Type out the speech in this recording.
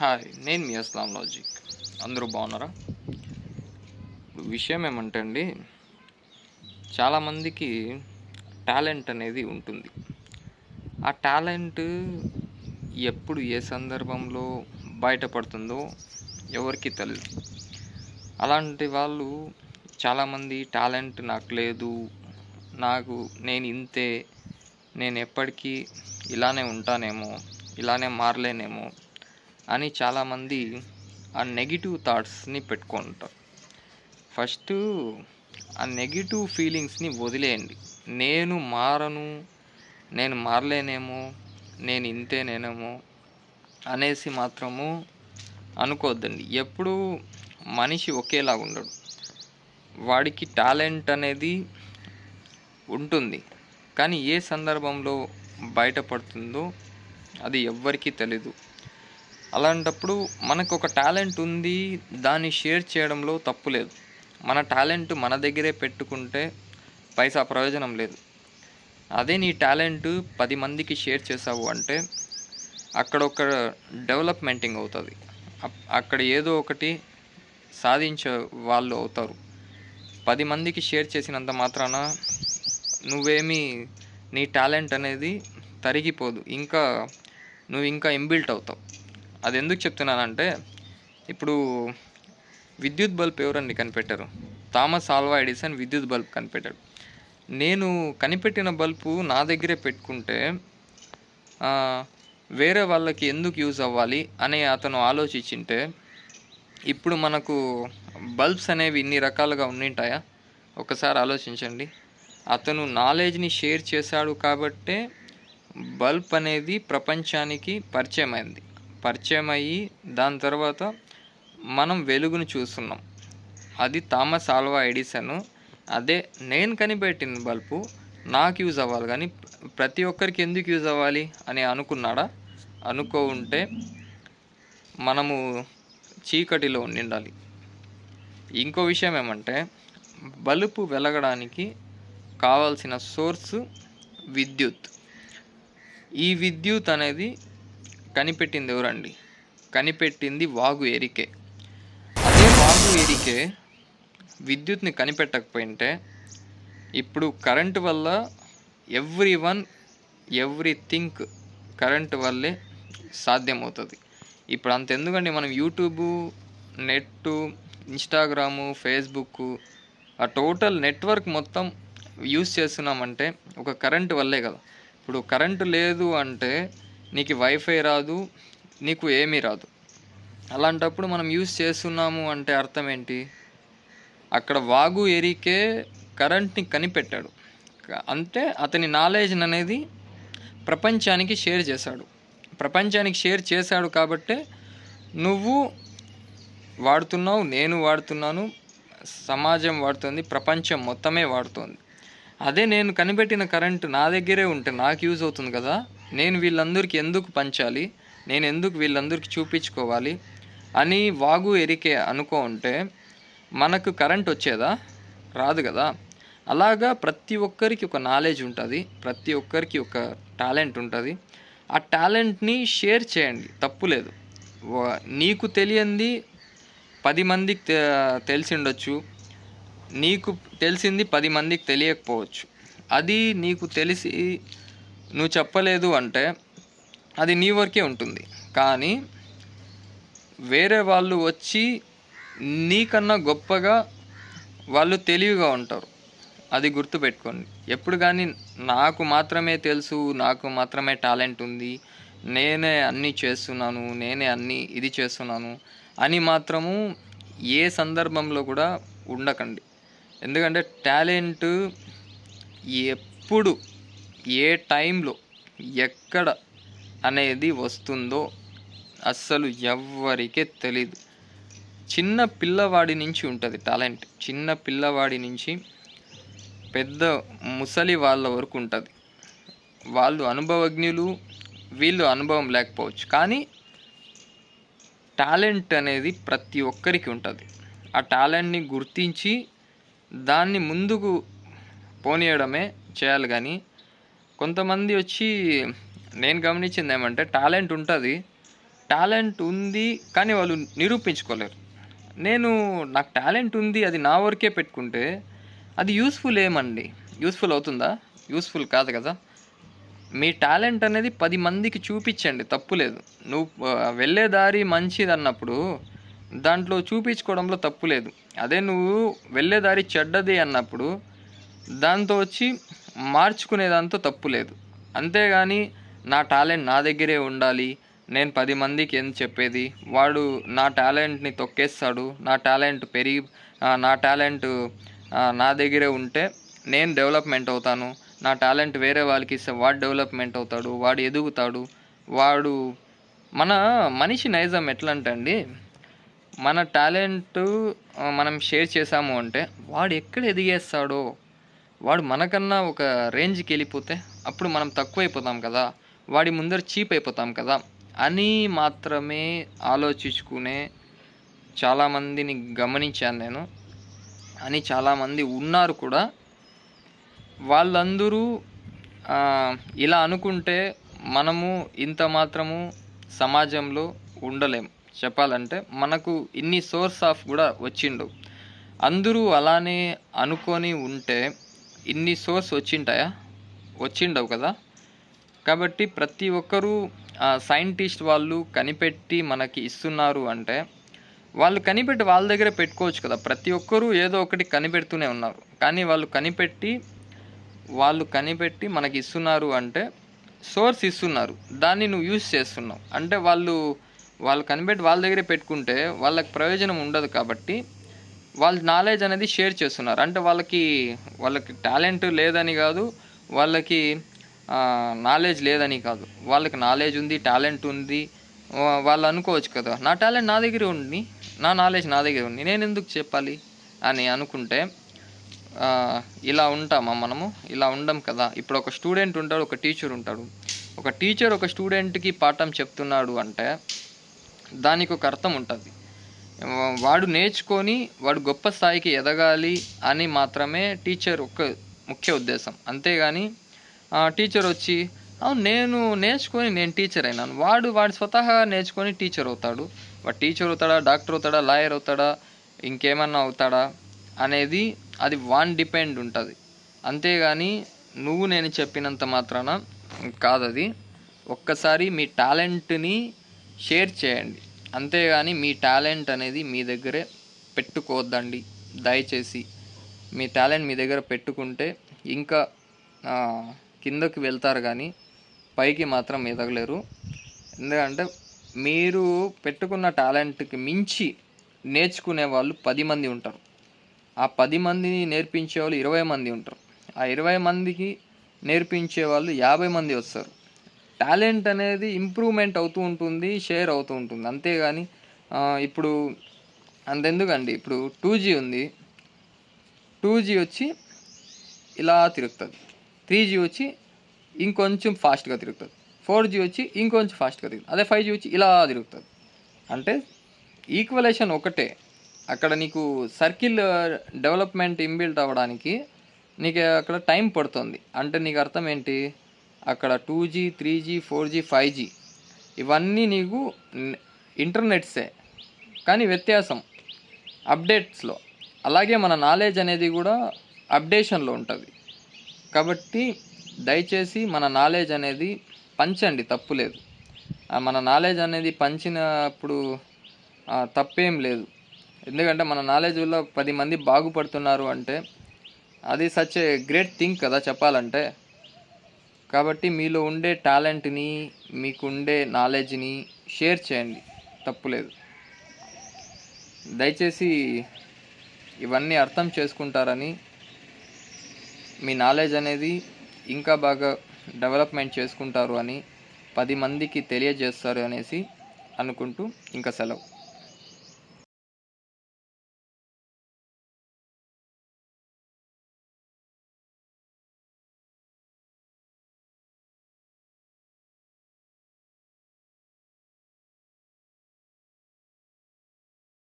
Hi, నేను మీ Aslam logic. అందరూ బాగున్నారా? విషయం ఏమంటే అండి, చాలామందికి టాలెంట్ అనేది ఉంటుంది. ఆ టాలెంట్ ఎప్పుడు ఏ సందర్భంలో బయటపడుతుందో ఎవరికి తెలియదు. అలాంటి వాళ్ళు చాలామంది టాలెంట్ నాకు లేదు, నేను ఇంతే, నేను ఎప్పటికీ ఇలానే ఉంటానేమో, ఇలానే మారలేనేమో అని చాలామంది ఆ నెగిటివ్ థాట్స్ని పెట్టుకుంటారు. ఫస్ట్ ఆ నెగిటివ్ ఫీలింగ్స్ని వదిలేయండి. నేను మారను, నేను మారలేనేమో, నేను ఇంతేనేనేమో అనేసి మాత్రము అనుకోవద్దండి. ఎప్పుడూ మనిషి ఒకేలాగా ఉండడు. వాడికి టాలెంట్ అనేది ఉంటుంది, కానీ ఏ సందర్భంలో బయటపడుతుందో అది ఎవ్వరికీ తెలీదు. అలాంటప్పుడు మనకు ఒక టాలెంట్ ఉంది, దాన్ని షేర్ చేయడంలో తప్పు లేదు. మన టాలెంట్ మన దగ్గరే పెట్టుకుంటే పైసా ప్రయోజనం లేదు. అదే నీ టాలెంట్ 10 మందికి షేర్ చేసావు అంటే అక్కడ ఒక డెవలప్మెంటింగ్ అవుతుంది. అక్కడ ఏదో ఒకటి సాధించే వాళ్ళు అవుతారు. 10 మందికి షేర్ చేసినంత మాత్రాన నీ టాలెంట్ అనేది తరిగిపోదు, నువ్వు ఇంకా ఇంబిల్ట్ అవుతావు. అది ఎందుకు చెప్తున్నానంటే, ఇప్పుడు విద్యుత్ బల్బ్ ఎవరండి కనిపెట్టారు? థామస్ ఆల్వా ఎడిసన్ విద్యుత్ బల్బ్ కనిపెట్టాడు. నేను కనిపెట్టిన బల్బు నా దగ్గరే పెట్టుకుంటే వేరే వాళ్ళకి ఎందుకు యూజ్ అవ్వాలి అని అతను ఆలోచించింటే ఇప్పుడు మనకు బల్బ్స్ అనేవి ఇన్ని రకాలుగా ఉండింటాయా? ఒకసారి ఆలోచించండి. అతను నాలెడ్జ్ని షేర్ చేశాడు కాబట్టే బల్బ్ అనేది ప్రపంచానికి పరిచయం అయ్యి దాని తర్వాత మనం వెలుగును చూస్తున్నాం. అది థామస్ ఆల్వా ఎడిసన్. అదే నేను కనిపెట్టిన బల్బు నాకు యూజ్ అవ్వాలి, కానీ ప్రతి ఒక్కరికి ఎందుకు యూజ్ అవ్వాలి అని అనుకున్నాడా? ఉంటే మనము చీకటిలో ఉండాలి. ఇంకో విషయం ఏమంటే, బల్బు వెలగడానికి కావాల్సిన సోర్సు విద్యుత్. ఈ విద్యుత్ అనేది కనిపెట్టింది ఎవరండి? కనిపెట్టింది వాగు ఎరికే. అదే వాగు ఎరికే విద్యుత్ని కనిపెట్టకపోయింటే ఇప్పుడు కరెంటు వల్ల ఎవ్రీథింగ్ కరెంటు వల్లే సాధ్యమవుతుంది. ఇప్పుడు అంతెందుకండి, మనం యూట్యూబు, నెట్టు, ఇన్స్టాగ్రాము, ఫేస్బుక్, ఆ టోటల్ నెట్వర్క్ మొత్తం యూస్ చేస్తున్నామంటే ఒక కరెంటు వల్లే కదా. ఇప్పుడు కరెంటు లేదు అంటే నీకు వైఫై రాదు, నీకు ఏమీ రాదు. అలాంటప్పుడు మనం యూస్ చేస్తున్నాము అంటే అర్థం ఏంటి? అక్కడ వాగు ఎరికే కరెంట్ని కనిపెట్టాడు అంటే అతని నాలెడ్జ్ అనేది ప్రపంచానికి షేర్ చేశాడు కాబట్టే నువ్వు వాడుతున్నావు, నేను వాడుతున్నాను, సమాజం వాడుతుంది, ప్రపంచం మొత్తమే వాడుతుంది. అదే నేను కనిపెట్టిన కరెంటు నా దగ్గరే ఉంటే నాకు యూజ్ అవుతుంది కదా. నేను వీళ్ళందరికీ ఎందుకు పంచాలి, నేను ఎందుకు వీళ్ళందరికీ చూపించుకోవాలి అని వాగు ఎరికే ఉంటే మనకు కరెంట్ వచ్చేదా? రాదు కదా. అలాగా ప్రతి ఒక్కరికి ఒక నాలెడ్జ్ ఉంటుంది, ప్రతి ఒక్కరికి ఒక టాలెంట్ ఉంటుంది. ఆ టాలెంట్ని షేర్ చేయండి, తప్పు లేదు. నీకు తెలియంది 10 మందికి తెలిసి ఉండొచ్చు, నీకు తెలిసింది 10 మందికి తెలియకపోవచ్చు. అది నీకు తెలిసి నువ్వు చెప్పలేదు అంటే అది నీ వరకే ఉంటుంది. కానీ వేరే వాళ్ళు వచ్చి నీకన్నా గొప్పగా వాళ్ళు తెలివిగా ఉంటారు. అది గుర్తుపెట్టుకోండి. ఎప్పుడు కానీ నాకు మాత్రమే తెలుసు, నాకు మాత్రమే టాలెంట్ ఉంది, నేనే అన్నీ చేస్తున్నాను, నేనే అన్నీ ఇది చేస్తున్నాను అని మాత్రము ఏ సందర్భంలో కూడా ఉండకండి. ఎందుకంటే టాలెంట్ ఎప్పుడు, ఏ టైంలో, ఎక్కడ అనేది వస్తుందో అస్సలు ఎవ్వరికీ తెలీదు. చిన్న పిల్లవాడి నుంచి ఉంటుంది టాలెంట్. చిన్న పిల్లవాడి నుంచి పెద్ద ముసలి వాళ్ళ వరకు ఉంటుంది. వాళ్ళు అనుభవజ్ఞులు, వీళ్ళు అనుభవం లేకపోవచ్చు, కానీ టాలెంట్ అనేది ప్రతి ఒక్కరికి ఉంటుంది. ఆ టాలెంట్ని గుర్తించి దాన్ని ముందుకు పోనీయడమే చేయాలి. కానీ కొంతమంది వచ్చి నేను గమనించింది ఏమంటే టాలెంట్ ఉంటుంది, టాలెంట్ ఉంది కానీ వాళ్ళు నిరూపించుకోలేరు. నాకు టాలెంట్ ఉంది అది నా వరకే పెట్టుకుంటే అది యూస్‌ఫుల్ ఏమండి? యూస్‌ఫుల్ అవుతుందా? యూస్‌ఫుల్ కాదు కదా! మీ టాలెంట్ అనేది 10 మందికి చూపిచ్చండి, తప్పులేదు. నువ్వు వెళ్ళే దారి మంచిదన్నప్పుడు దాంట్లో చూపించుకోవడంలో తప్పు లేదు. అదే నువ్వు వెళ్ళే దారి చెడ్డది అన్నప్పుడు దాంతో వచ్చి మార్చుకునే దాంతో తప్పు లేదు. అంతేగాని నా టాలెంట్ నా దగ్గరే ఉండాలి, నేను 10 మందికి ఏం చెప్పేది, వాడు నా టాలెంట్‌ని తొక్కేస్తాడు, నా టాలెంట్ నా దగ్గరే ఉంటే నేను డెవలప్‌మెంట్ అవుతాను, నా టాలెంట్ వేరే వాళ్ళకి ఇస్తే వాడు డెవలప్‌మెంట్ అవుతాడు, వాడు ఎదుగుతాడు. వాడు మన మనిషి నైజం ఎట్లా అంటే అండి, మన టాలెంటు మనం షేర్ చేసాము అంటే వాడు ఎక్కడ ఎదిగేస్తాడో, వాడు మనకన్నా ఒక రేంజ్‌కి వెళ్ళిపోతే అప్పుడు మనం తక్కువైపోతాం కదా, వాడి ముందర చీప్ అయిపోతాం కదా అని మాత్రమే ఆలోచించుకునే చాలామందిని గమనించాను నేను. అని చాలామంది ఉన్నారు కూడా. వాళ్ళందరూ ఇలా అనుకుంటే మనము ఇంత మాత్రము సమాజంలో ఉండలేం. చెప్పాలంటే మనకు ఇన్ని సోర్స్ ఆఫ్ కూడా వచ్చిండవు. అందరూ అలానే అనుకొని ఉంటే ఇన్ని సోర్స్ వచ్చింటాయా? వచ్చిండవు కదా. కాబట్టి ప్రతి ఒక్కరూ సైంటిస్ట్ వాళ్ళు కనిపెట్టి మనకి ఇస్తున్నారు అంటే వాళ్ళు కనిపెట్టి వాళ్ళ దగ్గర పెట్టుకోవచ్చు కదా. ప్రతి ఒక్కరూ ఏదో ఒకటి కనిపెడుతూనే ఉన్నారు. కానీ వాళ్ళు కనిపెట్టి మనకి ఇస్తున్నారు అంటే సోర్స్ ఇస్తున్నారు, దాన్ని నువ్వు యూజ్ చేస్తున్నావు అంటే వాళ్ళు కనిపెట్టి వాళ్ళ దగ్గరే పెట్టుకుంటే వాళ్ళకి ప్రయోజనం ఉండదు. కాబట్టి వాళ్ళ నాలెడ్జ్ అనేది షేర్ చేస్తున్నారు అంటే వాళ్ళకి టాలెంట్ లేదని కాదు, వాళ్ళకి నాలెడ్జ్ లేదని కాదు, వాళ్ళకి నాలెడ్జ్ ఉంది, టాలెంట్ ఉంది. వాళ్ళు అనుకోవచ్చు కదా, నా టాలెంట్ నా దగ్గరే ఉంది, నా నాలెడ్జ్ నా దగ్గర ఉంది, నేను ఎందుకు చెప్పాలి అని అనుకుంటే ఇలా ఉంటామా మనము? ఇలా ఉండం కదా. ఇప్పుడు ఒక స్టూడెంట్ ఉంటాడు, ఒక టీచర్ ఉంటాడు. ఒక టీచర్ ఒక స్టూడెంట్కి పాఠం చెప్తున్నాడు అంటే దానికి ఒక అర్థం ఉంటుంది. వాడు నేర్చుకొని వాడు గొప్ప స్థాయికి ఎదగాలి అని మాత్రమే టీచర్ ఒక ముఖ్య ఉద్దేశం. అంతేగాని టీచర్ వచ్చి నేను నేర్చుకొని నేను టీచర్ అయినాను, వాడు స్వతహా నేర్చుకొని టీచర్ అవుతాడు. వాడు టీచర్ అవుతాడా, డాక్టర్ అవుతాడా, లాయర్ అవుతాడా, ఇంకేమన్నా అవుతాడా అనేది అది వాన్ డిపెండ్ ఉంటుంది. అంతేగాని నేను చెప్పినంత మాత్రాన కాదది. ఒక్కసారి మీ టాలెంట్ని షేర్ చేయండి, అంతేగాని మీ టాలెంట్ అనేది మీ దగ్గరే పెట్టుకోవద్దండి దయచేసి. మీ టాలెంట్ మీ దగ్గర పెట్టుకుంటే ఇంకా కిందకి వెళ్తారు కానీ పైకి మాత్రం ఎదగలేరు. ఎందుకంటే మీరు పెట్టుకున్న టాలెంట్కి మించి నేర్చుకునే వాళ్ళు 10 మంది ఉంటారు. ఆ 10 మందిని నేర్పించే వాళ్ళు 20 మంది ఉంటారు. ఆ 20 మందికి నేర్పించే వాళ్ళు 50 మంది వస్తారు. టాలెంట్ అనేది ఇంప్రూవ్మెంట్ అవుతూ ఉంటుంది, షేర్ అవుతూ ఉంటుంది. అంతేగాని ఇప్పుడు అంతెందుకండి, ఇప్పుడు 2G ఉంది, 2G వచ్చి ఇలా తిరుగుతుంది, 3G వచ్చి ఇంకొంచెం ఫాస్ట్గా తిరుగుతుంది, 4G వచ్చి ఇంకొంచెం ఫాస్ట్గా తిరుగుతుంది, అదే 5G వచ్చి ఇలా తిరుగుతుంది. అంటే ఈక్వలేషన్ ఒకటే. అక్కడ నీకు సర్కిల్ డెవలప్మెంట్ ఇన్బిల్ట్ అవ్వడానికి నీకు అక్కడ టైం పడుతుంది. అంటే నీకు అర్థం ఏంటి, అక్కడ 2G 3G 4G 5G ఇవన్నీ నీకు ఇంటర్నెట్సే, కానీ వ్యత్యాసం అప్డేట్స్లో. అలాగే మన నాలెడ్జ్ అనేది కూడా అప్డేషన్లో ఉంటుంది. కాబట్టి దయచేసి మన నాలెడ్జ్ అనేది పంచండి, తప్పులేదు. మన నాలెడ్జ్ అనేది పంచినప్పుడు తప్పేం లేదు. ఎందుకంటే మన నాలెడ్జ్ వల్ల 10 మంది బాగుపడుతున్నారు అంటే అది సచ్ ఏ గ్రేట్ థింగ్ కదా చెప్పాలంటే. కాబట్టి మీలో ఉండే టాలెంట్ని, మీకుండే నాలెడ్జ్ని షేర్ చేయండి, తప్పులేదు. దయచేసి ఇవన్నీ అర్థం చేసుకుంటారని, మీ నాలెడ్జ్ అనేది ఇంకా బాగా డెవలప్మెంట్ చేసుకుంటారు అని 10 మందికి తెలియజేస్తారు అనేసి అనుకుంటూ ఇంకా సెలవు.